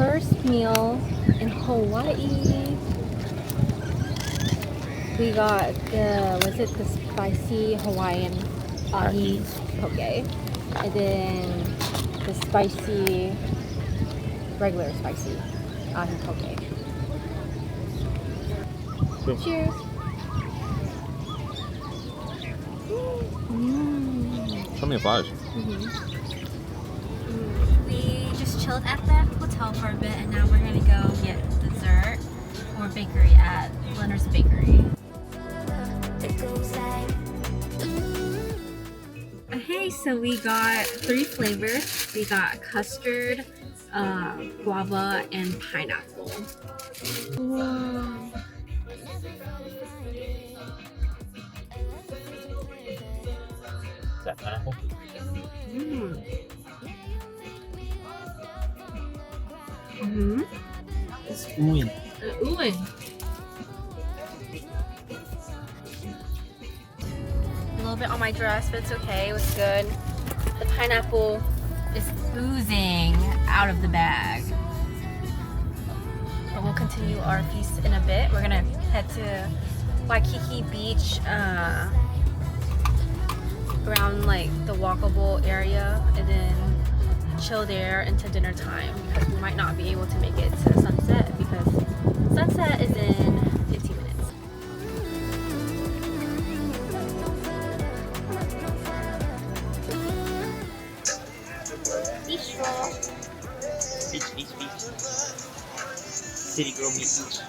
first meal in Hawaii. We got the spicy Hawaiian ahi poke, and then the spicy, regular spicy ahi poke. Cheers. Show me the flies. We just chilled at the hotel for a bit, and now we're gonna go get dessert or bakery at Leonard's Bakery. Okay, so we got 3 flavors. We got custard, guava, and pineapple. Wow. Is that pineapple? It's ooey. Ooh. A little bit on my dress, but it's okay. It was good. The pineapple is oozing out of the bag. But we'll continue our feast in a bit. We're gonna head to Waikiki Beach, around like the walkable area, and then chill there until dinner time, because we might not be able to make it to sunset because sunset is in 15 minutes. Beach roll. Beach. City girl meet beach.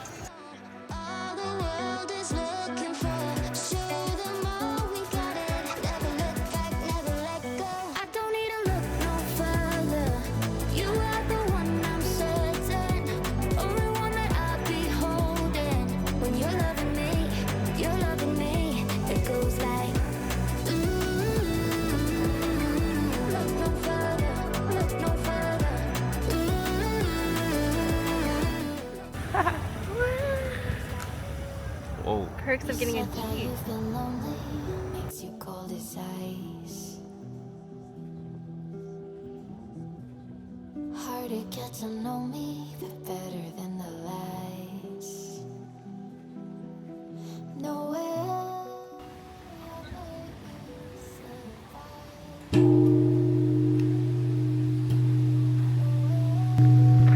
Whoa. Perks of getting a Jeep. Makes you cold as ice. Hard to get to know me, but better than the lies. Nowhere.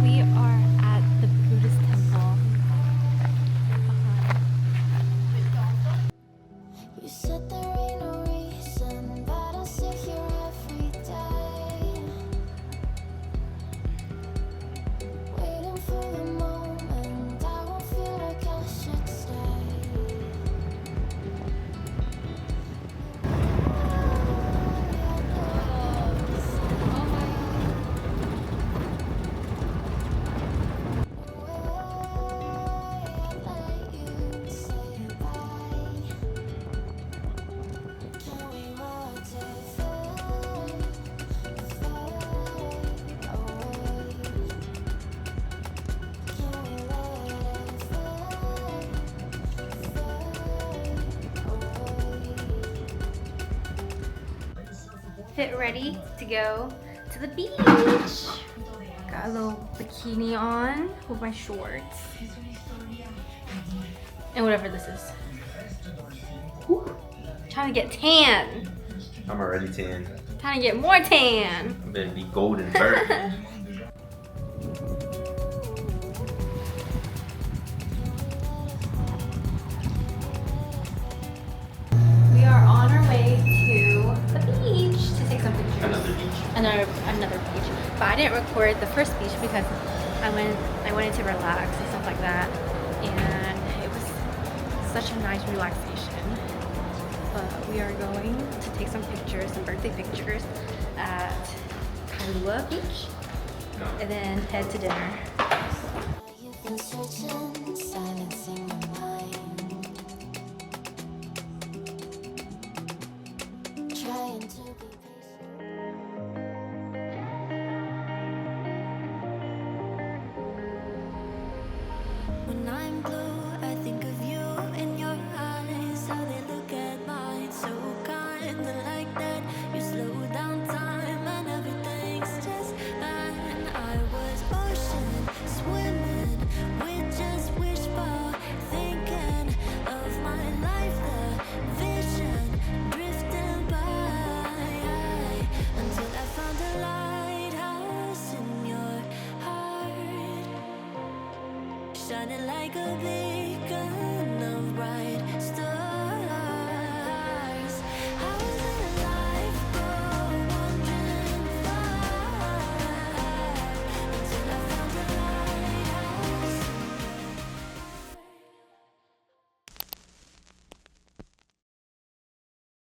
We are at the Buddhist temple. You said there ain't no reason, but I sit here every day, waiting for the moment I won't feel like I should stay. Let you say bye. Can we watch it fade away? Can we let it fade away? Fit ready to go to the beach. Got a little bikini on with my shorts. And whatever this is. Whew. Trying to get tan. I'm already tan. Trying to get more tan. I'm gonna be golden bird. We are on our way to the beach to take some pictures. Another beach. Another beach. But I didn't record the first beach because I wanted to relax and stuff like that. And it was such a nice relaxation. But we are going to take some pictures, some birthday pictures at Kualoa Beach, and then head to dinner. You've been searching, silencing my mind, trying to be patient. When I'm blue, I think of you in your eyes, how they look at mine, so kinda like that. You slow down time and everything's just fine. I was ocean shining like a beam.